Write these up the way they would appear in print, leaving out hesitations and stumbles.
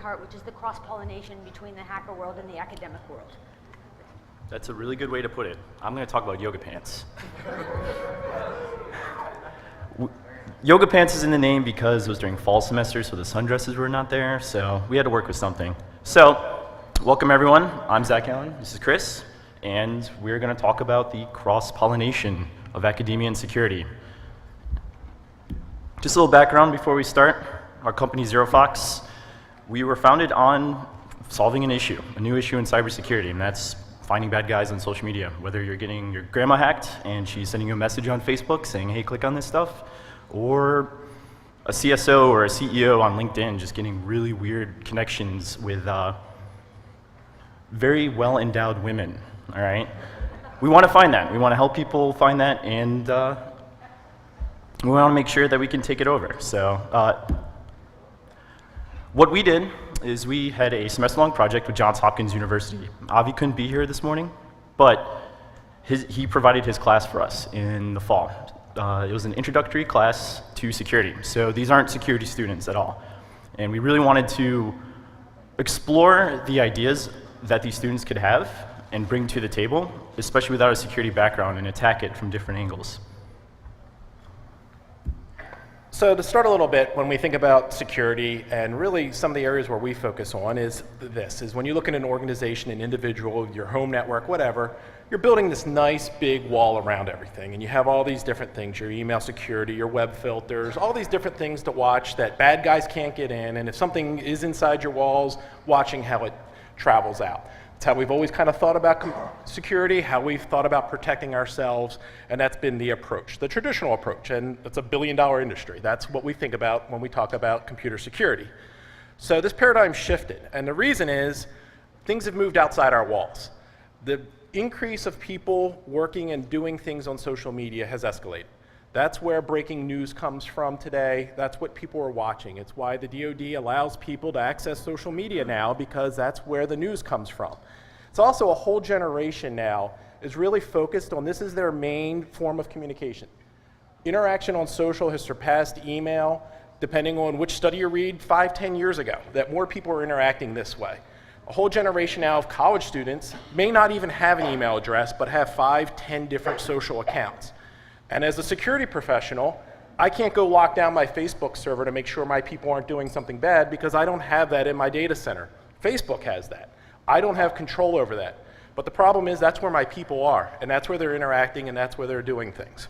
part, which is the cross-pollination between the hacker world and the academic world. That's a really good way to put it. I'm going to talk about yoga pants. Yoga pants is in the name because it was during fall semester, so the sundresses were not there, so we had to work with something. So, welcome everyone. I'm Zack. This is Chris, and we're going to talk about the cross-pollination of academia and security. Just a little background before we start. Our company, ZeroFox, we were founded on solving an issue, a new issue in cybersecurity, and that's finding bad guys on social media. Whether you're getting your grandma hacked and she's sending you a message on Facebook saying, hey, click on this stuff, or a CSO or a CEO on LinkedIn just getting really weird connections with very well-endowed women, all right? We want to find that. We want to help people find that, and we want to make sure that we can take it over. So what we did is we had a semester-long project with Johns Hopkins University. Avi couldn't be here this morning, but he provided his class for us in the fall. It was an introductory class to security. So these aren't security students at all. And we really wanted to explore the ideas that these students could have and bring to the table, especially without a security background, and attack it from different angles. So to start a little bit, when we think about security, and really some of the areas where we focus on is when you look at an organization, an individual, your home network, whatever, you're building this nice big wall around everything, and you have all these different things, your email security, your web filters, all these different things to watch that bad guys can't get in, and if something is inside your walls, watching how it travels out. It's how we've always kind of thought about security, how we've thought about protecting ourselves, and that's been the approach, the traditional approach, and it's a billion-dollar industry. That's what we think about when we talk about computer security. So this paradigm shifted, and the reason is things have moved outside our walls. The increase of people working and doing things on social media has escalated. That's where breaking news comes from today. That's what people are watching. It's why the DoD allows people to access social media now, because that's where the news comes from. It's also a whole generation now is really focused on this is their main form of communication. Interaction on social has surpassed email, depending on which study you read, 5-10 years ago, that more people are interacting this way. A whole generation now of college students may not even have an email address, but have 5-10 different social accounts. And as a security professional, I can't go lock down my Facebook server to make sure my people aren't doing something bad because I don't have that in my data center. Facebook has that. I don't have control over that. But the problem is that's where my people are, and that's where they're interacting, and that's where they're doing things.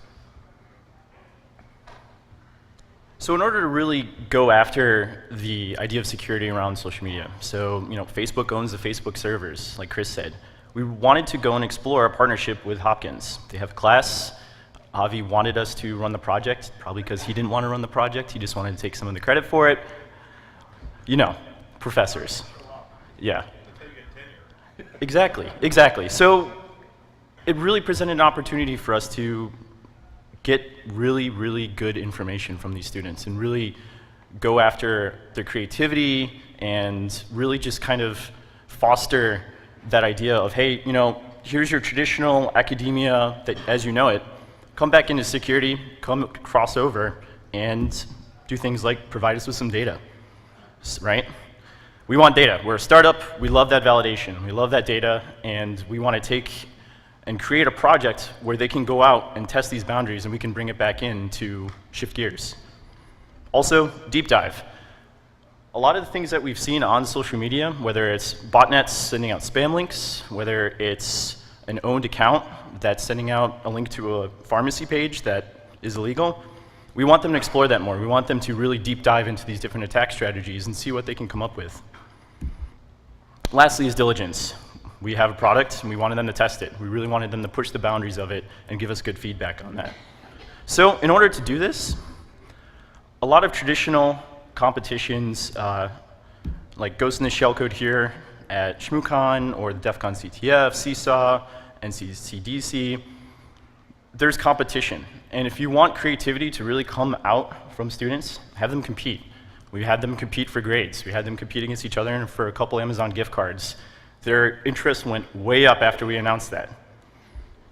So in order to really go after the idea of security around social media, so Facebook owns the Facebook servers, like Chris said. We wanted to go and explore a partnership with Hopkins. They have a class. Avi wanted us to run the project, probably because he didn't want to run the project. He just wanted to take some of the credit for it. Professors. Yeah. Exactly. So it really presented an opportunity for us to get really, really good information from these students and really go after their creativity and really just kind of foster that idea of, hey, here's your traditional academia that, as you know it, come back into security, come cross over, and do things like provide us with some data, right? We want data. We're a startup. We love that validation. We love that data, and we want to take and create a project where they can go out and test these boundaries, and we can bring it back in to shift gears. Also, deep dive. A lot of the things that we've seen on social media, whether it's botnets sending out spam links, whether it's an owned account that's sending out a link to a pharmacy page that is illegal, we want them to explore that more. We want them to really deep dive into these different attack strategies and see what they can come up with. Lastly is diligence. We have a product and we wanted them to test it. We really wanted them to push the boundaries of it and give us good feedback on that. So in order to do this, a lot of traditional competitions, like Ghost in the Shell code here at ShmooCon or the DEF CON CTF, CSAW, NCCDC, there's competition. And if you want creativity to really come out from students, have them compete. We had them compete for grades. We had them compete against each other and for a couple Amazon gift cards. Their interest went way up after we announced that.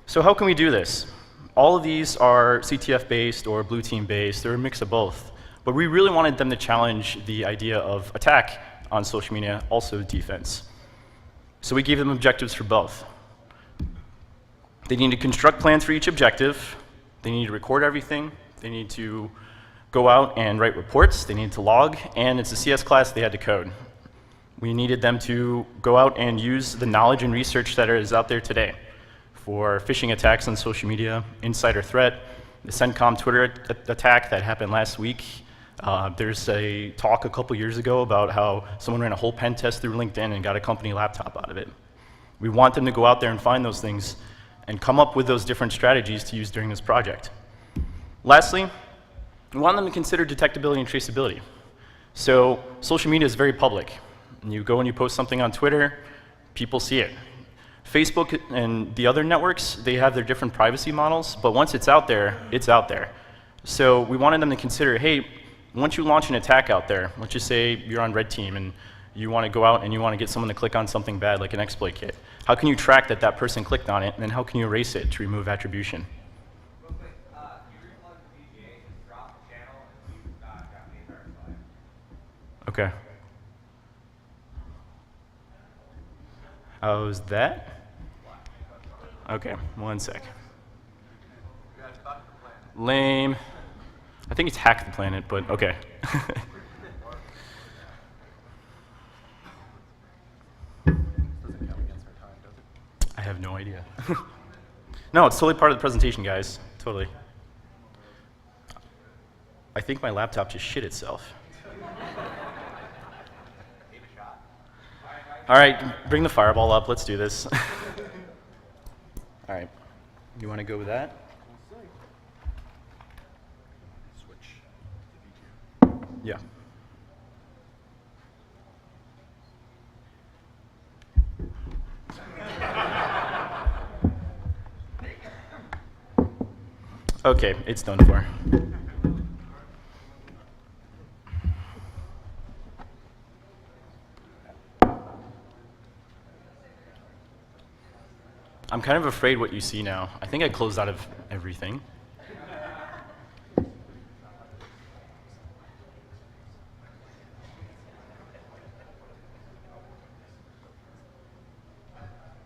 So how can we do this? All of these are CTF-based or blue team-based. They're a mix of both. But we really wanted them to challenge the idea of attack on social media, also defense. So we gave them objectives for both. They need to construct plans for each objective. They need to record everything. They need to go out and write reports. They need to log, and it's a CS class they had to code. We needed them to go out and use the knowledge and research that is out there today for phishing attacks on social media, insider threat, the CENTCOM Twitter attack that happened last week. There's a talk a couple years ago about how someone ran a whole pen test through LinkedIn and got a company laptop out of it. We want them to go out there and find those things and come up with those different strategies to use during this project. Lastly, we want them to consider detectability and traceability. So social media is very public. You go and you post something on Twitter, people see it. Facebook and the other networks, they have their different privacy models, but once it's out there, it's out there. So we wanted them to consider, hey, once you launch an attack out there, let's just say you're on Red Team and you want to go out and you want to get someone to click on something bad like an exploit kit. How can you track that that person clicked on it, and then how can you erase it to remove attribution? Okay. How's that? Okay, one sec. Lame. I think it's hack the planet, but okay. I have no idea. No, it's totally part of the presentation, guys. Totally. I think my laptop just shit itself. All right, bring the fireball up. Let's do this. All right. You want to go with that? Switch. Yeah. Okay, it's done for. I'm kind of afraid what you see now. I think I closed out of everything.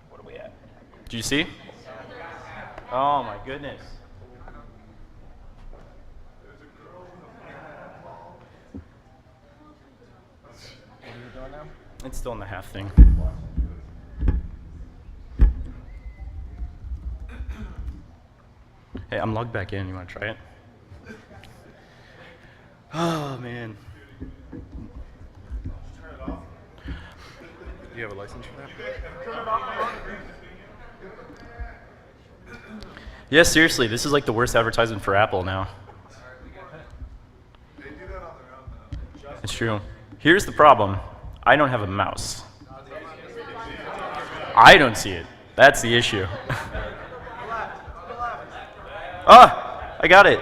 What are we at? Do you see? Oh my goodness. What are you doing now? It's still in the half thing. Hey, I'm logged back in. You want to try it? Oh, man. Turn it off. Do you have a license for that? Turn it off. Yeah, seriously, this is like the worst advertisement for Apple now. They do that on their own. It's true. Here's the problem. I don't have a mouse. I don't see it. That's the issue. Ah, I got it.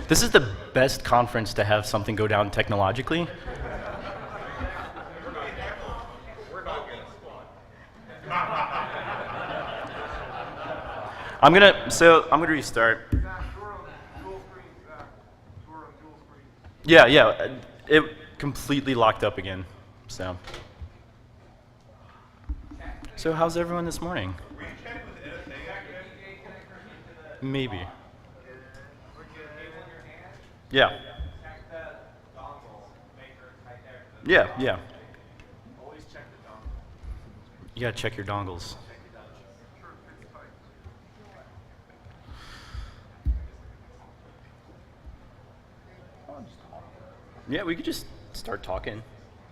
This is the best conference to have something go down technologically. I'm gonna restart. Yeah, it completely locked up again. So how's everyone this morning? Maybe. Yeah. Yeah. Always check the dongle. You gotta check your dongles. Yeah, we could just start talking.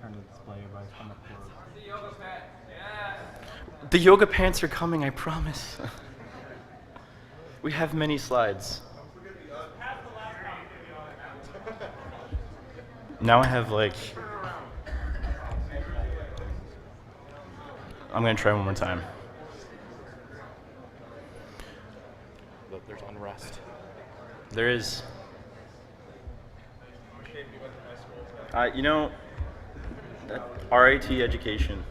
Turn the display right from the floor. The yoga pants. Yes. The yoga pants are coming, I promise. We have many slides. Now I have like... I'm gonna try one more time. Look, there's unrest. There is. You know, RIT education.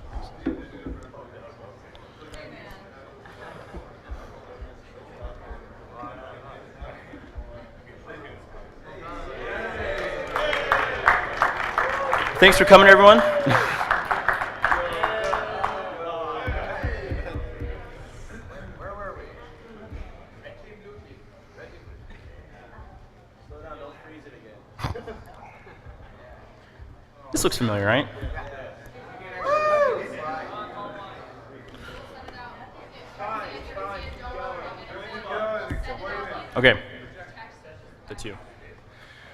Thanks for coming, everyone. Where were we? Red team, blue team. Red team, blue team. Slow down, don't freeze it again. This looks familiar, right? Okay. That's you.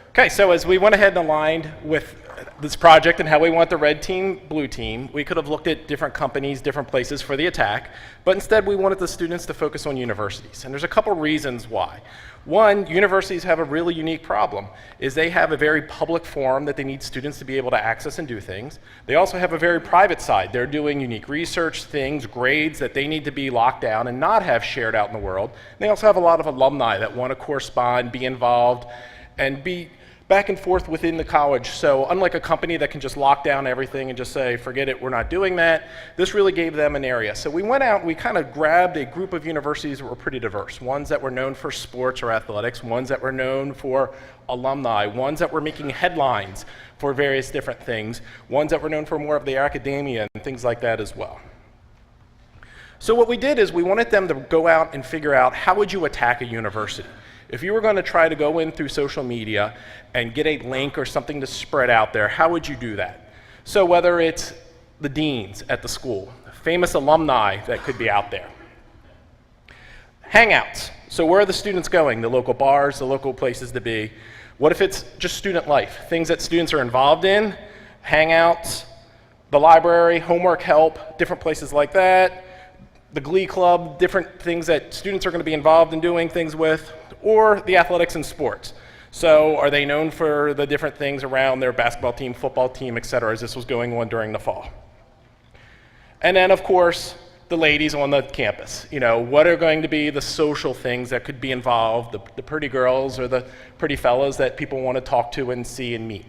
Okay, so as we went ahead and aligned with this project and how we want the red team, blue team, we could have looked at different companies, different places for the attack, but instead we wanted the students to focus on universities. And there's a couple reasons why. One, universities have a really unique problem, is they have a very public forum that they need students to be able to access and do things. They also have a very private side. They're doing unique research, things, grades that they need to be locked down and not have shared out in the world. And they also have a lot of alumni that want to correspond, be involved, and be back and forth within the college. So unlike a company that can just lock down everything and just say, forget it, we're not doing that, this really gave them an area. So we went out and we kind of grabbed a group of universities that were pretty diverse. Ones that were known for sports or athletics, ones that were known for alumni, ones that were making headlines for various different things, ones that were known for more of the academia and things like that as well. So what we did is we wanted them to go out and figure out how would you attack a university. If you were going to try to go in through social media and get a link or something to spread out there, how would you do that? So whether it's the deans at the school, famous alumni that could be out there. Hangouts. So where are the students going? The local bars, the local places to be. What if it's just student life? Things that students are involved in, hangouts, the library, homework help, different places like that. The Glee Club, different things that students are going to be involved in doing things with, or the athletics and sports. So are they known for the different things around their basketball team, football team, et cetera, as this was going on during the fall? And then, of course, the ladies on the campus. You know, what are going to be the social things that could be involved, the pretty girls or the pretty fellas that people want to talk to and see and meet?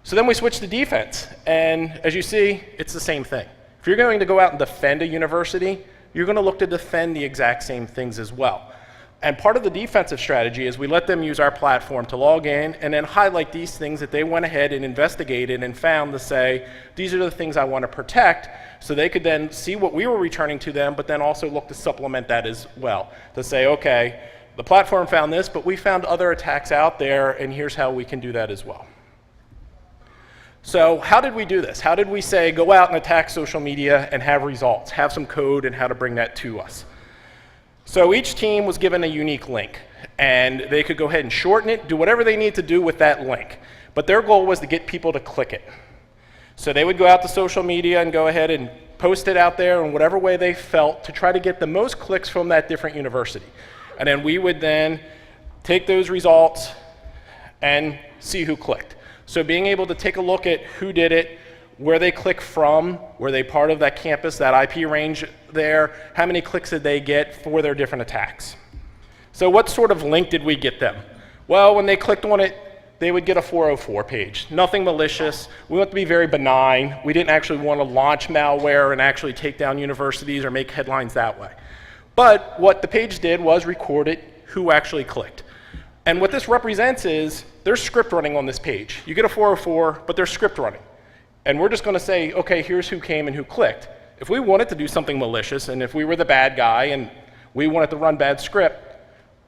So then we switched to defense, and as you see, it's the same thing. If you're going to go out and defend a university, you're going to look to defend the exact same things as well. And part of the defensive strategy is we let them use our platform to log in and then highlight these things that they went ahead and investigated and found to say, these are the things I want to protect, so they could then see what we were returning to them, but then also look to supplement that as well. To say, okay, the platform found this, but we found other attacks out there, and here's how we can do that as well. So how did we do this? How did we say, go out and attack social media and have results, have some code and how to bring that to us? So each team was given a unique link, and they could go ahead and shorten it, do whatever they need to do with that link. But their goal was to get people to click it. So they would go out to social media and go ahead and post it out there in whatever way they felt to try to get the most clicks from that different university. And then we would then take those results and see who clicked. So being able to take a look at who did it, where they click from, were they part of that campus, that IP range there, how many clicks did they get for their different attacks. So what sort of link did we get them? Well, when they clicked on it, they would get a 404 page. Nothing malicious. We want to be very benign. We didn't actually want to launch malware and actually take down universities or make headlines that way. But what the page did was recorded who actually clicked. And what this represents is there's script running on this page. You get a 404, but there's script running. And we're just going to say, okay, here's who came and who clicked. If we wanted to do something malicious, and if we were the bad guy and we wanted to run bad script,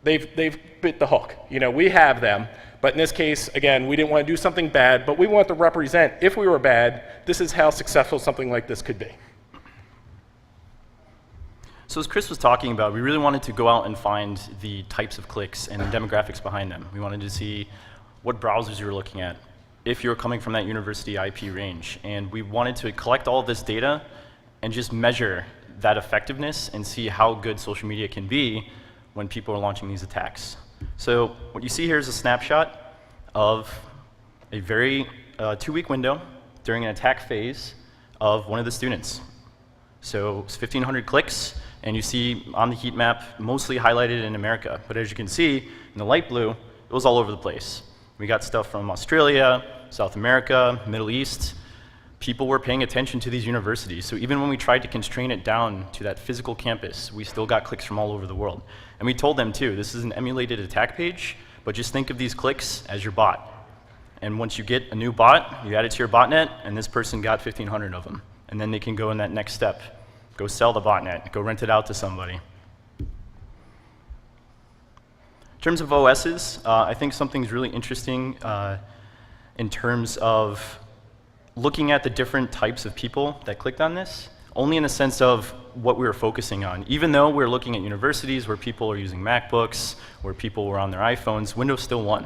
they've bit the hook. You know, we have them. But in this case, again, we didn't want to do something bad, but we want to represent, if we were bad, this is how successful something like this could be. So as Chris was talking about, we really wanted to go out and find the types of clicks and the demographics behind them. We wanted to see what browsers you were looking at, if you're coming from that university IP range. And we wanted to collect all of this data and just measure that effectiveness and see how good social media can be when people are launching these attacks. So what you see here is a snapshot of a very 2-week window during an attack phase of one of the students. So it's 1,500 clicks, and you see on the heat map mostly highlighted in America. But as you can see, in the light blue, it was all over the place. We got stuff from Australia, South America, Middle East. People were paying attention to these universities. So even when we tried to constrain it down to that physical campus, we still got clicks from all over the world. And we told them too, this is an emulated attack page, but just think of these clicks as your bot. And once you get a new bot, you add it to your botnet, and this person got 1,500 of them. And then they can go in that next step. Go sell the botnet, go rent it out to somebody. In terms of OSs, I think something's really interesting in terms of looking at the different types of people that clicked on this, only in the sense of what we were focusing on. Even though we're looking at universities where people are using MacBooks, where people were on their iPhones, Windows still won.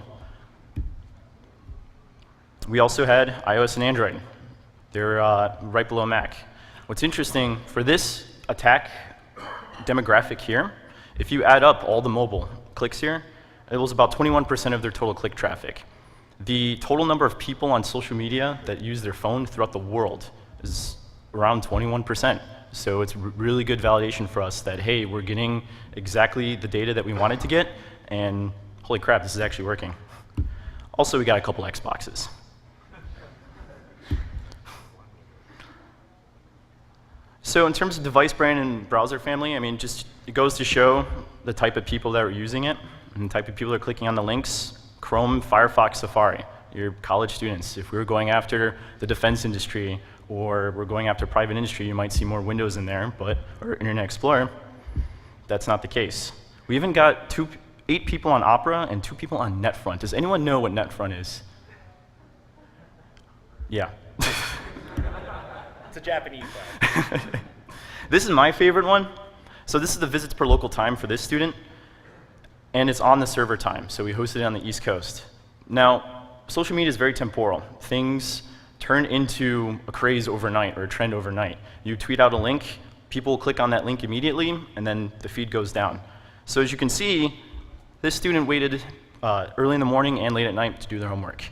We also had iOS and Android. They're right below Mac. What's interesting, for this attack demographic here, if you add up all the mobile clicks here, it was about 21% of their total click traffic. The total number of people on social media that use their phone throughout the world is around 21%. So it's really good validation for us that, hey, we're getting exactly the data that we wanted to get, and holy crap, this is actually working. Also, we got a couple Xboxes. So in terms of device brand and browser family, I mean, just it goes to show the type of people that are using it and the type of people that are clicking on the links. Chrome, Firefox, Safari, your college students. If we were going after the defense industry or we're going after private industry, you might see more Windows in there, or Internet Explorer. That's not the case. We even got 8 people on Opera and 2 people on NetFront. Does anyone know what NetFront is? Yeah. It's a Japanese guy. This is my favorite one. So this is the visits per local time for this student, and it's on the server time. So we hosted it on the East Coast. Now, social media is very temporal. Things turn into a craze overnight or a trend overnight. You tweet out a link, people click on that link immediately, and then the feed goes down. So as you can see, this student waited early in the morning and late at night to do their homework.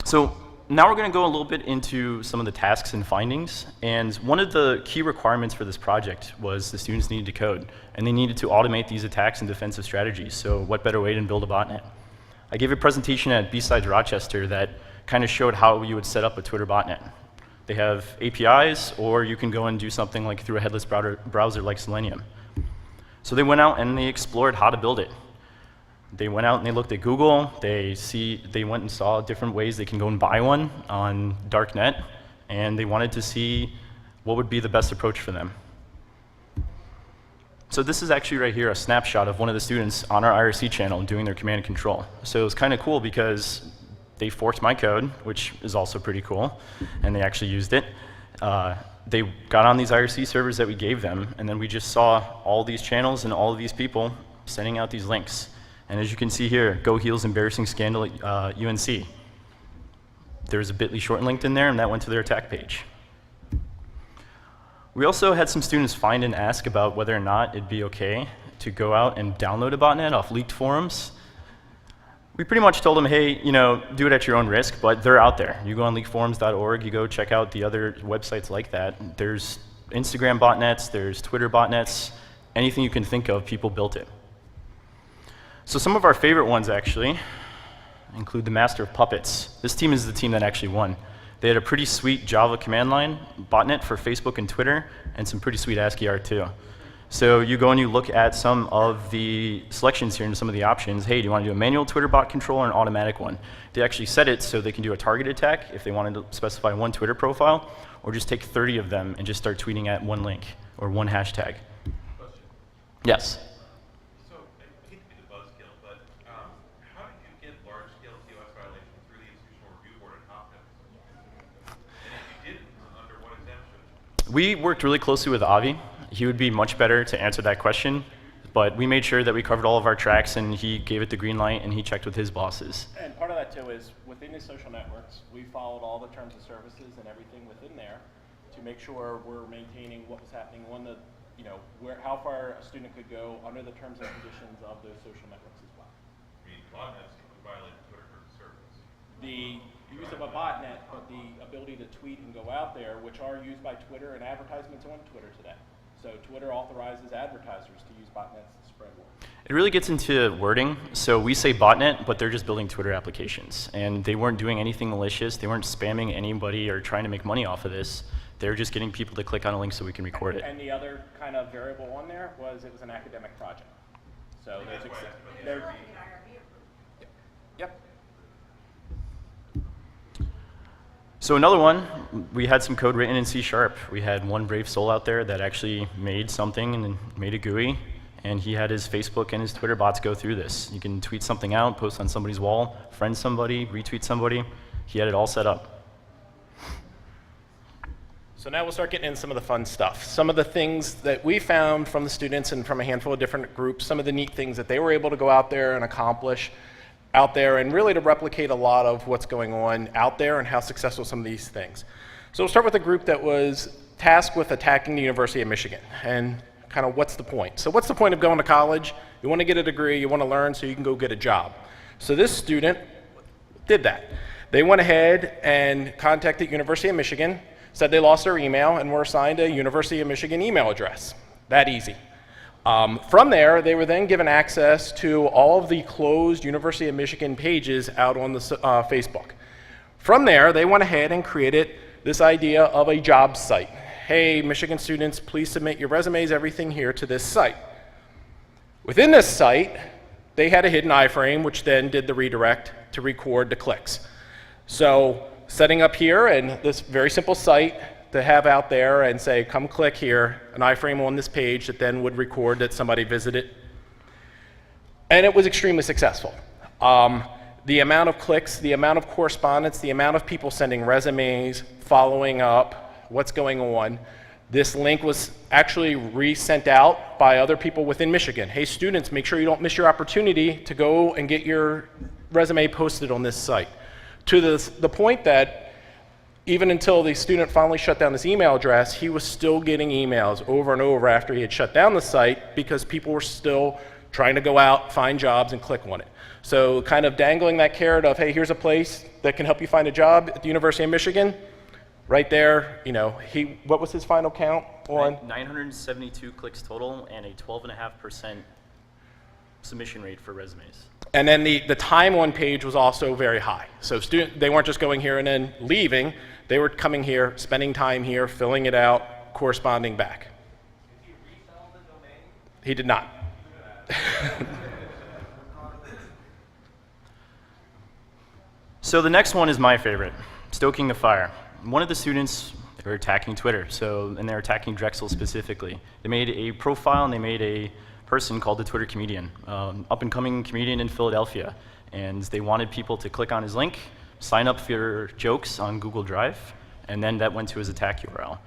So now we're going to go a little bit into some of the tasks and findings. And one of the key requirements for this project was the students needed to code, and they needed to automate these attacks and defensive strategies. So what better way than build a botnet? I gave a presentation at B-Sides Rochester that kind of showed how you would set up a Twitter botnet. They have APIs, or you can go and do something like through a headless browser like Selenium. So they went out and they explored how to build it. They went out and they looked at Google. They went and saw different ways they can go and buy one on darknet, and they wanted to see what would be the best approach for them. So this is actually right here a snapshot of one of the students on our IRC channel doing their command and control. So it was kind of cool because they forked my code, which is also pretty cool, and they actually used it. They got on these IRC servers that we gave them, and then we just saw all these channels and all of these people sending out these links. And as you can see here, Go Heels embarrassing scandal at UNC. There's a bit.ly short linked in there, and that went to their attack page. We also had some students find and ask about whether or not it'd be okay to go out and download a botnet off leaked forums. We pretty much told them, hey, do it at your own risk, but they're out there. You go on leakforums.org, you go check out the other websites like that. There's Instagram botnets, there's Twitter botnets, anything you can think of, people built it. So some of our favorite ones, actually, include the Master of Puppets. This team is the team that actually won. They had a pretty sweet Java command line botnet for Facebook and Twitter, and some pretty sweet ASCII art, too. So you go and you look at some of the selections here and some of the options. Hey, do you want to do a manual Twitter bot control or an automatic one? They actually set it so they can do a target attack if they wanted to specify one Twitter profile, or just take 30 of them and just start tweeting at one link or one hashtag. Question. Yes? So, I hate to be the buzzkill, but how did you get large-scale TOS violations through the Institutional Review Board at Hopkins? And if you didn't, under what exemption? We worked really closely with Avi. He would be much better to answer that question, but we made sure that we covered all of our tracks, and he gave it the green light, and he checked with his bosses. And part of that too is within these social networks, we followed all the terms of services and everything within there to make sure we're maintaining what was happening on the, how far a student could go under the terms and conditions of those social networks as well. I mean, botnets would violate Twitter terms of service. The use of a botnet, but the ability to tweet and go out there, which are used by Twitter and advertisements on Twitter today. So Twitter authorizes advertisers to use botnets to spread word. It really gets into wording. So we say botnet, but they're just building Twitter applications. And they weren't doing anything malicious. They weren't spamming anybody or trying to make money off of this. They're just getting people to click on a link so we can record it. And the other kind of variable on there was it was an academic project. So Yep. So another one, we had some code written in C#. We had one brave soul out there that actually made something and then made a GUI, and he had his Facebook and his Twitter bots go through this. You can tweet something out, post on somebody's wall, friend somebody, retweet somebody. He had it all set up. So now we'll start getting into some of the fun stuff. Some of the things that we found from the students and from a handful of different groups, some of the neat things that they were able to go out there and accomplish out there, and really to replicate a lot of what's going on out there and how successful some of these things. So we'll start with a group that was tasked with attacking the University of Michigan, and kind of what's the point? So what's the point of going to college? You want to get a degree, you want to learn so you can go get a job. So this student did that. They went ahead and contacted University of Michigan, said they lost their email and were assigned a University of Michigan email address. That easy. From there, they were then given access to all of the closed University of Michigan pages out on the Facebook. From there, they went ahead and created this idea of a job site. Hey, Michigan students, please submit your resumes, everything here to this site. Within this site, they had a hidden iframe, which then did the redirect to record the clicks. So setting up here and this very simple site to have out there and say, come click here, an iframe on this page that then would record that somebody visited. And it was extremely successful. The amount of clicks, the amount of correspondence, the amount of people sending resumes, following up, what's going on. This link was actually resent out by other people within Michigan. Hey students, make sure you don't miss your opportunity to go and get your resume posted on this site. To the point that even until the student finally shut down his email address, he was still getting emails over and over after he had shut down the site because people were still trying to go out, find jobs, and click on it. So kind of dangling that carrot of, hey, here's a place that can help you find a job at the University of Michigan. Right there, you know, what was his final count on? 972 clicks total and a 12.5% submission rate for resumes. And then the time on page was also very high. So they weren't just going here and then leaving. They were coming here, spending time here, filling it out, corresponding back. Did he resell the domain? He did not. So the next one is my favorite, stoking the fire. One of the students, they were attacking Twitter, and they're attacking Drexel specifically. They made a profile and they made a person called the Twitter Comedian, up-and-coming comedian in Philadelphia. And they wanted people to click on his link, sign up for jokes on Google Drive, and then that went to his attack URL.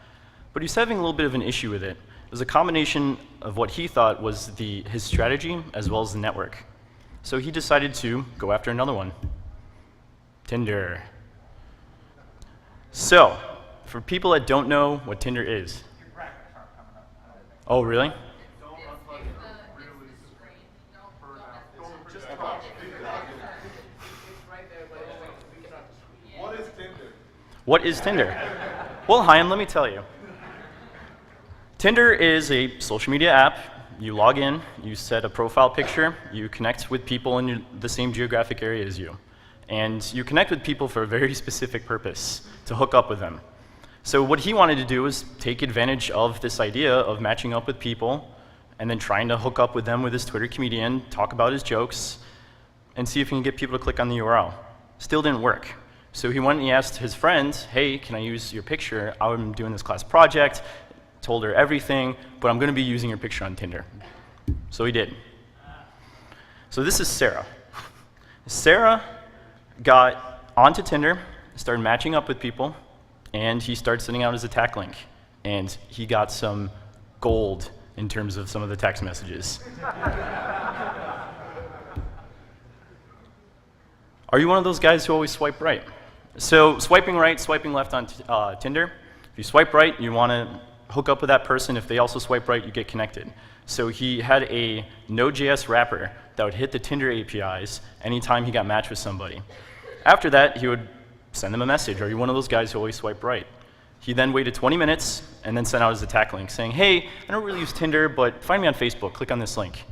But he's having a little bit of an issue with it. It was a combination of what he thought was his strategy as well as the network. So he decided to go after another one, Tinder. So, for people that don't know what Tinder is. Oh, really? What is Tinder? Well, Chaim, let me tell you. Tinder is a social media app. You log in, you set a profile picture, you connect with people in the same geographic area as you. And you connect with people for a very specific purpose, to hook up with them. So what he wanted to do was take advantage of this idea of matching up with people and then trying to hook up with them with his Twitter comedian, talk about his jokes, and see if he can get people to click on the URL. Still didn't work. So he went and he asked his friend, hey, can I use your picture? I'm doing this class project. Told her everything, but I'm going to be using your picture on Tinder. So he did. So this is Sarah. Sarah got onto Tinder, started matching up with people, and he started sending out his attack link. And he got some gold in terms of some of the text messages. Are you one of those guys who always swipe right? So swiping right, swiping left on Tinder. If you swipe right, you want to hook up with that person. If they also swipe right, you get connected. So he had a Node.js wrapper that would hit the Tinder APIs anytime he got matched with somebody. After that, he would send them a message. Are you one of those guys who always swipe right? He then waited 20 minutes and then sent out his attack link saying, hey, I don't really use Tinder, but find me on Facebook. Click on this link.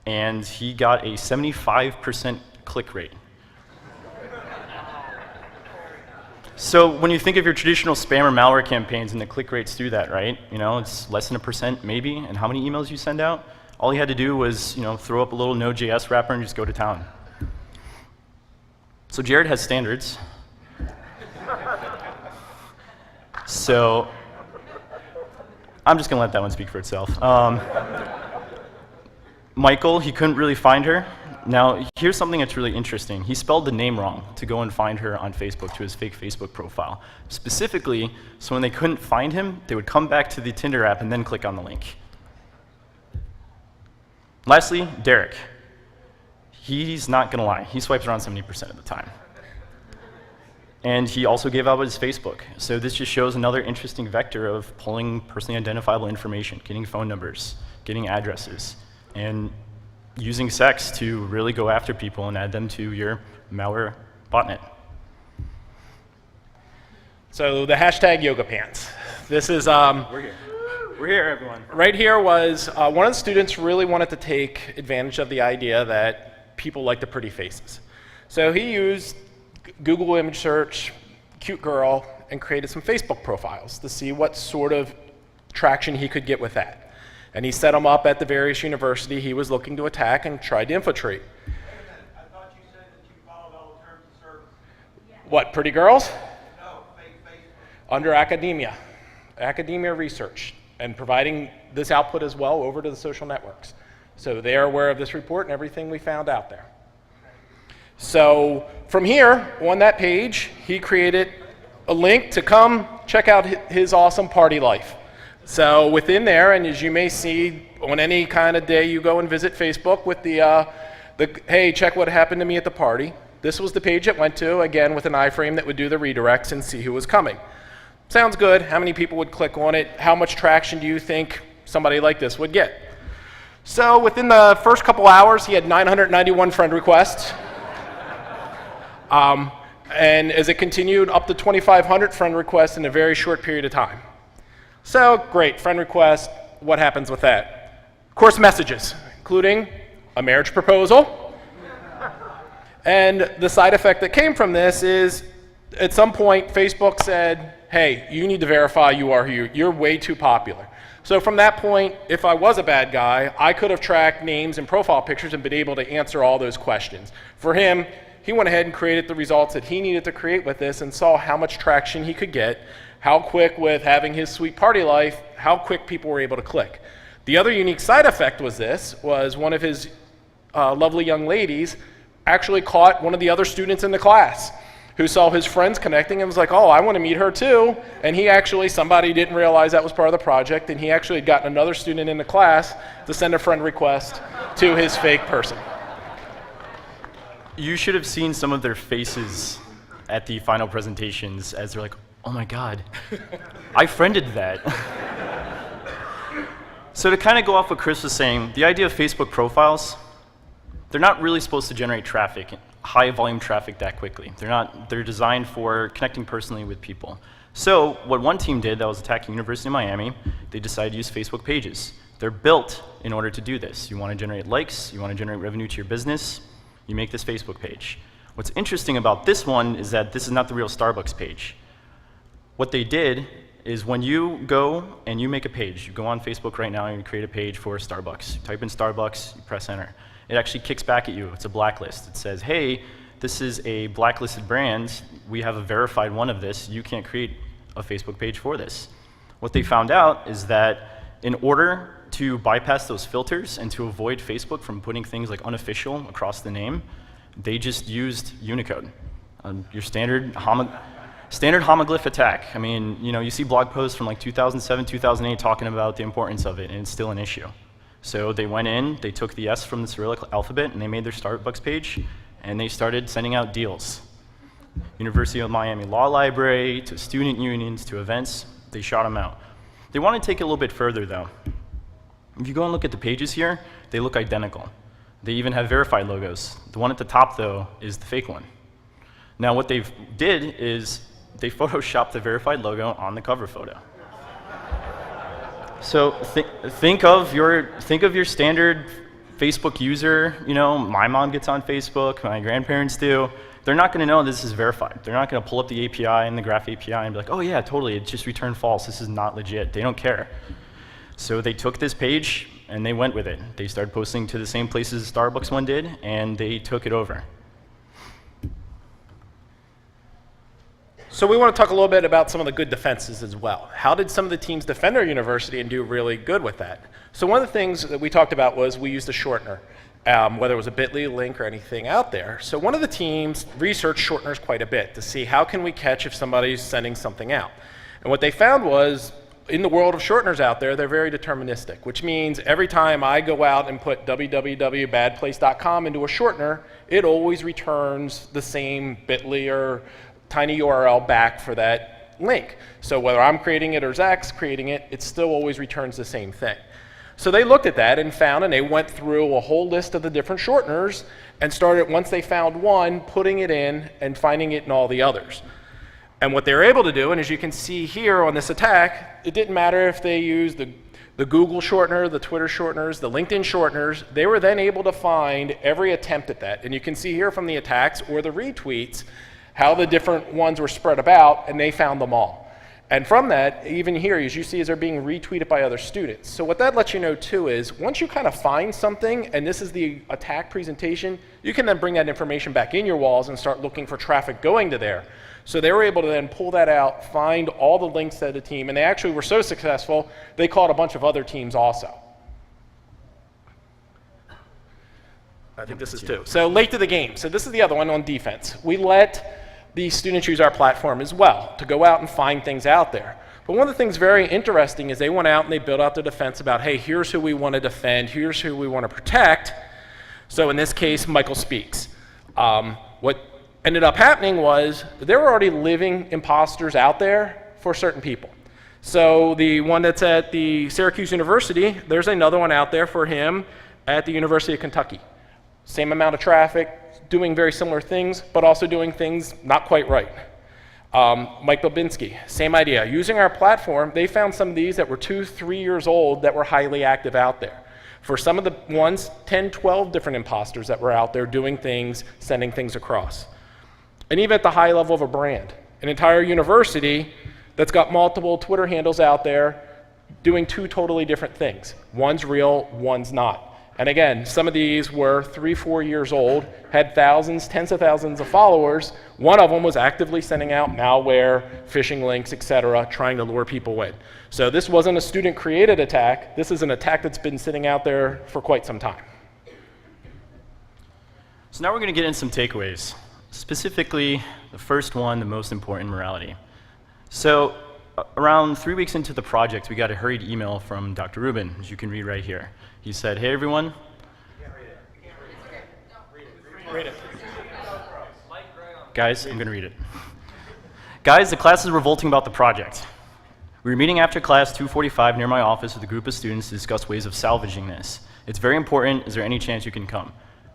And he got a 75% click rate. So when you think of your traditional spam or malware campaigns and the click rates through that, right? You know, it's less than 1% maybe, and how many emails you send out? All he had to do was, you know, throw up a little Node.js wrapper and just go to town. So Jared has standards. So I'm just going to let that one speak for itself. Michael, he couldn't really find her. Now, here's something that's really interesting. He spelled the name wrong to go and find her on Facebook to his fake Facebook profile. Specifically, so when they couldn't find him, they would come back to the Tinder app and then click on the link. Lastly, Derek. He's not going to lie. He swipes around 70% of the time. And he also gave out his Facebook. So this just shows another interesting vector of pulling personally identifiable information, getting phone numbers, getting addresses, and using sex to really go after people and add them to your malware botnet. So the hashtag yoga pants. This is, We're here. We're here, everyone. right here was, one of the students really wanted to take advantage of the idea that people like the pretty faces. So he used Google image search, cute girl, and created some Facebook profiles to see what sort of traction he could get with that. And he set them up at the various university he was looking to attack and tried to infiltrate. I thought you said that you followed all the terms of service. What, pretty girls? No, fake Facebook. Under academia research, and providing this output as well over to the social networks. So they are aware of this report and everything we found out there. So from here, on that page, he created a link to come check out his awesome party life. So within there, and as you may see on any kind of day you go and visit Facebook with the hey, check what happened to me at the party, this was the page it went to, again with an iframe that would do the redirects and see who was coming. Sounds good. How many people would click on it? How much traction do you think somebody like this would get? So within the first couple hours, he had 991 friend requests. And as it continued, up to 2,500 friend requests in a very short period of time. So great, friend request, what happens with that? Of course, messages, including a marriage proposal. And the side effect that came from this is, at some point, Facebook said, hey, you need to verify you are who you're way too popular. So from that point, if I was a bad guy, I could have tracked names and profile pictures and been able to answer all those questions. For him, he went ahead and created the results that he needed to create with this and saw how much traction he could get, how quick with having his sweet party life, how quick people were able to click. The other unique side effect was one of his lovely young ladies actually caught one of the other students in the class who saw his friends connecting and was like, oh, I want to meet her too. And he actually, somebody didn't realize that was part of the project, and he actually had gotten another student in the class to send a friend request to his fake person. You should have seen some of their faces at the final presentations as they're like, oh my God, I friended that. So to kind of go off what Chris was saying, the idea of Facebook profiles, they're not really supposed to generate traffic, high volume traffic that quickly. They're designed for connecting personally with people. So what one team did that was attacking University of Miami, they decided to use Facebook pages. They're built in order to do this. You want to generate likes, you want to generate revenue to your business, you make this Facebook page. What's interesting about this one is that this is not the real Starbucks page. What they did is when you go and you make a page, you go on Facebook right now and you create a page for Starbucks. You type in Starbucks, you press enter. It actually kicks back at you. It's a blacklist. It says, hey, this is a blacklisted brand. We have a verified one of this. You can't create a Facebook page for this. What they found out is that in order to bypass those filters and to avoid Facebook from putting things like unofficial across the name, they just used Unicode, your standard homoglyph attack. I mean, you see blog posts from like 2007, 2008 talking about the importance of it, and it's still an issue. So they went in, they took the S from the Cyrillic alphabet, and they made their Starbucks page, and they started sending out deals. University of Miami Law Library, to student unions, to events, they shot them out. They want to take it a little bit further, though. If you go and look at the pages here, they look identical. They even have verified logos. The one at the top, though, is the fake one. Now, what they did is they photoshopped the verified logo on the cover photo. So think of your standard Facebook user. My mom gets on Facebook, my grandparents do. They're not going to know this is verified. They're not going to pull up the API and the Graph API and be like, oh yeah, totally, it just returned false. This is not legit. They don't care. So they took this page and they went with it. They started posting to the same places Starbucks one did, and they took it over. So we want to talk a little bit about some of the good defenses as well. How did some of the teams defend their university and do really good with that? So one of the things that we talked about was we used a shortener, whether it was a bit.ly link or anything out there. So one of the teams researched shorteners quite a bit to see how can we catch if somebody's sending something out. And what they found was, in the world of shorteners out there, they're very deterministic, which means every time I go out and put www.badplace.com into a shortener, it always returns the same bit.ly or tiny URL back for that link. So whether I'm creating it or Zack's creating it, it still always returns the same thing. So they looked at that and found, and they went through a whole list of the different shorteners and started, once they found one, putting it in and finding it in all the others. And what they were able to do, and as you can see here on this attack, it didn't matter if they used the Google shortener, the Twitter shorteners, the LinkedIn shorteners, they were then able to find every attempt at that. And you can see here from the attacks or the retweets how the different ones were spread about, and they found them all. And from that, even here, as you see, is they're being retweeted by other students. So what that lets you know too is, once you kind of find something, and this is the attack presentation, you can then bring that information back in your walls and start looking for traffic going to there. So they were able to then pull that out, find all the links to the team, and they actually were so successful, they caught a bunch of other teams also. I think this is two. So late to the game. So this is the other one on defense. We let the students use our platform as well to go out and find things out there. But one of the things very interesting is they went out and they built out their defense about, hey, here's who we want to defend, here's who we want to protect. So in this case, Michael Speaks. What ended up happening was there were already living imposters out there for certain people. So the one that's at the Syracuse University, there's another one out there for him at the University of Kentucky. Same amount of traffic, doing very similar things, but also doing things not quite right. Mike Babinski, same idea. Using our platform, they found some of these that were 2, 3 years old that were highly active out there. For some of the ones, 10, 12 different imposters that were out there doing things, sending things across. And even at the high level of a brand, an entire university that's got multiple Twitter handles out there doing 2 totally different things. One's real, one's not. And again, some of these were 3, 4 years old, had thousands, tens of thousands of followers. One of them was actively sending out malware, phishing links, etc., trying to lure people in. So this wasn't a student-created attack. This is an attack that's been sitting out there for quite some time. So now we're going to get in some takeaways. Specifically, the first one, the most important, morality. So around 3 weeks into the project, we got a hurried email from Dr. Rubin, as you can read right here. He said, hey everyone. Read it. Guys, I'm going to read it. Guys, the class is revolting about the project. We were meeting after class 2:45 near my office with a group of students to discuss ways of salvaging this. It's very important. Is there any chance you can come?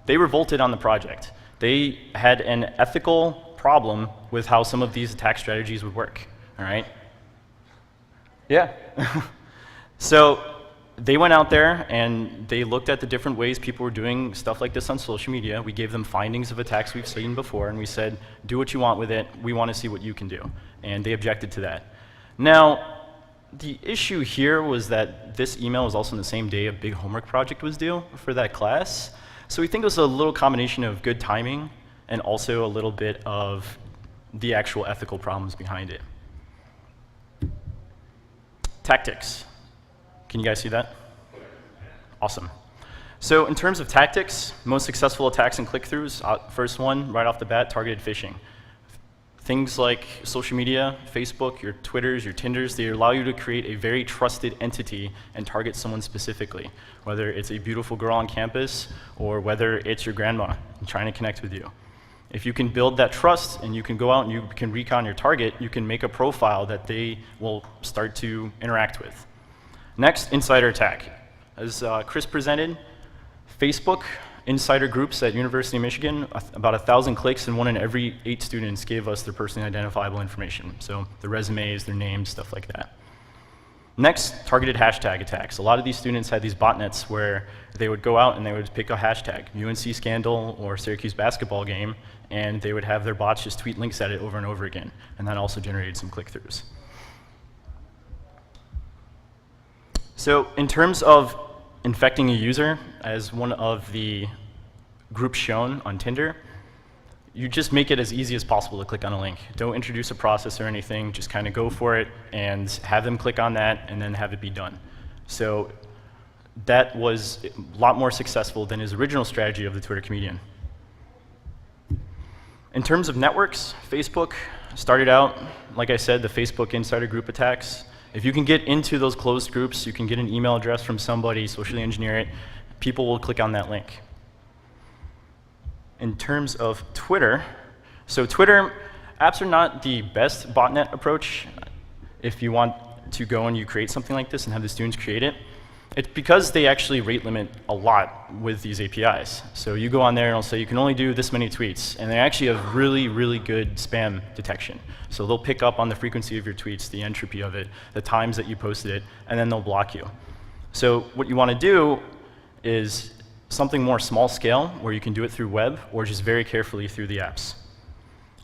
They revolted on the project. They had an ethical problem with how some of these attack strategies would work, all right? Yeah. So they went out there and they looked at the different ways people were doing stuff like this on social media. We gave them findings of attacks we've seen before, and we said, do what you want with it. We want to see what you can do. And they objected to that. Now, the issue here was that this email was also on the same day a big homework project was due for that class. So we think it was a little combination of good timing and also a little bit of the actual ethical problems behind it. Tactics. Can you guys see that? Awesome. So in terms of tactics, most successful attacks and click-throughs, first one, right off the bat, targeted phishing. Things like social media, Facebook, your Twitters, your Tinders, they allow you to create a very trusted entity and target someone specifically, whether it's a beautiful girl on campus or whether it's your grandma trying to connect with you. If you can build that trust and you can go out and you can recon your target, you can make a profile that they will start to interact with. Next, insider attack. As Chris presented, Facebook insider groups at University of Michigan, about 1,000 clicks, and 1 in every 8 students gave us their personally identifiable information. So their resumes, their names, stuff like that. Next, targeted hashtag attacks. A lot of these students had these botnets where they would go out and they would pick a hashtag, UNC scandal or Syracuse basketball game, and they would have their bots just tweet links at it over and over again. And that also generated some click-throughs. So in terms of infecting a user, as one of the groups shown on Tinder, you just make it as easy as possible to click on a link. Don't introduce a process or anything, just kind of go for it and have them click on that and then have it be done. So that was a lot more successful than his original strategy of the Twitter comedian. In terms of networks, Facebook started out, like I said, the Facebook insider group attacks. If you can get into those closed groups, you can get an email address from somebody, socially engineer it, people will click on that link. In terms of Twitter, so Twitter, apps are not the best botnet approach if you want to go and you create something like this and have the students create it. It's because they actually rate limit a lot with these APIs. So you go on there and it'll say you can only do this many tweets, and they actually have really, really good spam detection. So they'll pick up on the frequency of your tweets, the entropy of it, the times that you posted it, and then they'll block you. So what you want to do is something more small scale, where you can do it through web or just very carefully through the apps.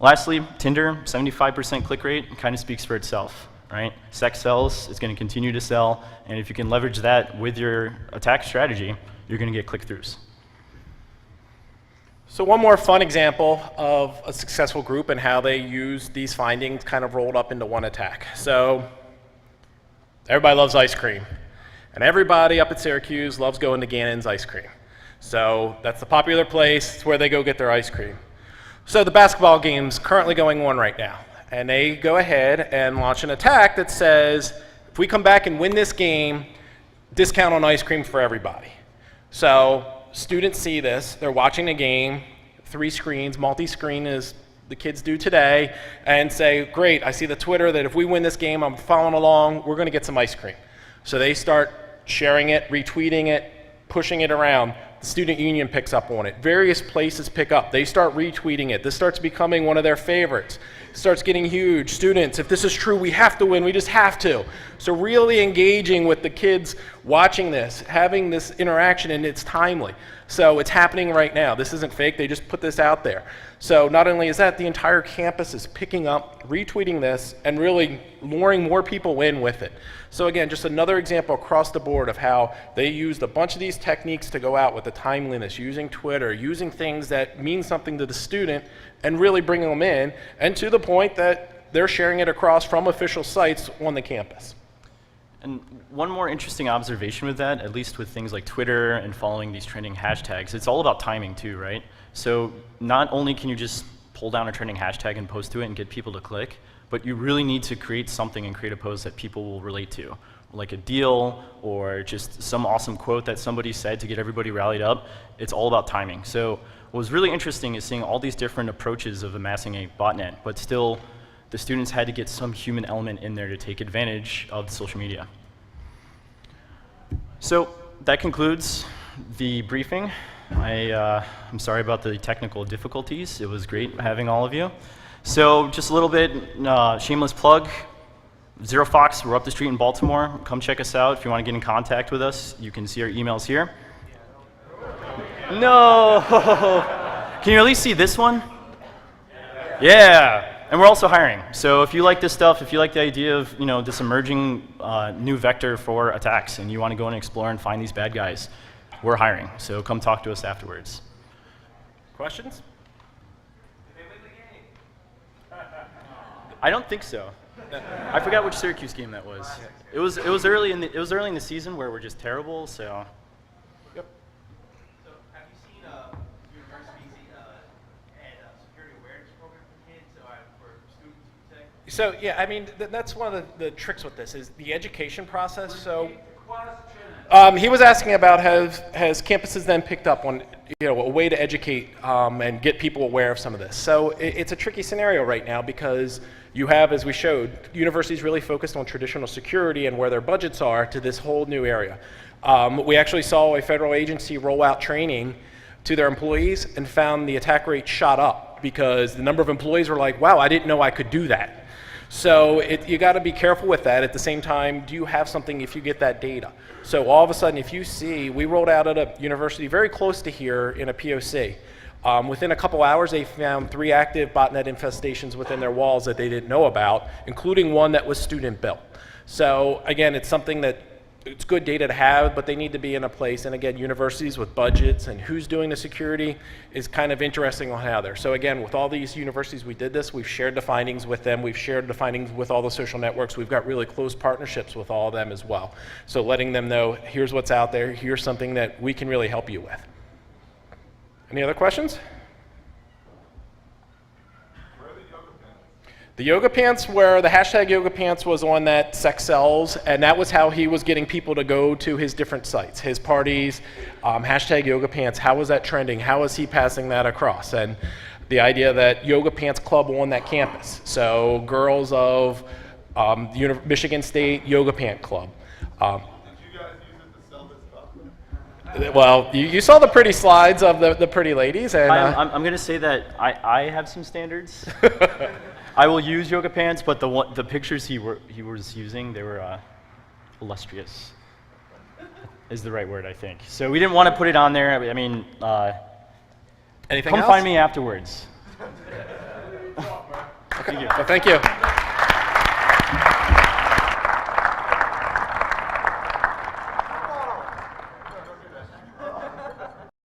Lastly, Tinder, 75% click rate, kind of speaks for itself, right? Sex sells, it's going to continue to sell, and if you can leverage that with your attack strategy, you're going to get click-throughs. So one more fun example of a successful group and how they use these findings kind of rolled up into one attack. So everybody loves ice cream, and everybody up at Syracuse loves going to Gannon's ice cream. So that's the popular place. It's where they go get their ice cream. So the basketball game's currently going on right now. And they go ahead and launch an attack that says, if we come back and win this game, discount on ice cream for everybody. So students see this. They're watching the game, 3 screens, multi-screen as the kids do today, and say, great, I see the Twitter that if we win this game, I'm following along, we're going to get some ice cream. So they start sharing it, retweeting it, pushing it around. The student union picks up on it. Various places pick up. They start retweeting it. This starts becoming one of their favorites. It starts getting huge. Students, if this is true, we have to win. We just have to. So really engaging with the kids watching this, having this interaction, and it's timely. So it's happening right now. This isn't fake. They just put this out there. So not only is that, the entire campus is picking up, retweeting this, and really luring more people in with it. So again, just another example across the board of how they used a bunch of these techniques to go out with the timeliness, using Twitter, using things that mean something to the student, and really bringing them in, and to the point that they're sharing it across from official sites on the campus. And one more interesting observation with that, at least with things like Twitter and following these trending hashtags, it's all about timing too, right? So not only can you just pull down a trending hashtag and post to it and get people to click, but you really need to create something and create a post that people will relate to, like a deal or just some awesome quote that somebody said to get everybody rallied up. It's all about timing. So what was really interesting is seeing all these different approaches of amassing a botnet, but still the students had to get some human element in there to take advantage of social media. So that concludes the briefing. I'm sorry about the technical difficulties. It was great having all of you. So just a little bit, shameless plug, Zero Fox, we're up the street in Baltimore. Come check us out. If you want to get in contact with us, you can see our emails here. No! Can you at least see this one? Yeah! And we're also hiring. So if you like this stuff, if you like the idea of this emerging new vector for attacks, and you want to go and explore and find these bad guys, we're hiring. So come talk to us afterwards. Questions? I don't think so. I forgot which Syracuse game that was. It was early in the season where we're just terrible. So. Yep. So have you seen universities add a security awareness program for kids, for students to protect? So yeah, I mean that's one of the tricks with this is the education process. So he was asking about has campuses then picked up on a way to educate and get people aware of some of this. So it's a tricky scenario right now because you have, as we showed, universities really focused on traditional security and where their budgets are to this whole new area. We actually saw a federal agency roll out training to their employees and found the attack rate shot up because the number of employees were like, wow, I didn't know I could do that. So you got to be careful with that. At the same time, do you have something if you get that data? So all of a sudden, if you see, we rolled out at a university very close to here in a POC. Within a couple hours, they found 3 active botnet infestations within their walls that they didn't know about, including one that was student built. So again, it's something that it's good data to have, but they need to be in a place, and again, universities with budgets and who's doing the security is kind of interesting on how they're. So again, with all these universities we did this, we've shared the findings with them, we've shared the findings with all the social networks, we've got really close partnerships with all of them as well. So letting them know, here's what's out there, here's something that we can really help you with. Any other questions? The yoga pants were, the hashtag yoga pants was on that sex sells, and that was how he was getting people to go to his different sites, his parties, hashtag yoga pants, how was that trending, how was he passing that across? And the idea that yoga pants club on that campus, so girls of Michigan State Yoga Pant Club. Did you guys use it to sell this stuff? Well, you saw the pretty slides of the pretty ladies, and I'm going to say that I have some standards. I will use yoga pants, but the pictures he was using, they were illustrious, is the right word, I think. So we didn't want to put it on there. I mean, anything come else? find me afterwards. Okay. Thank you. Well, thank you.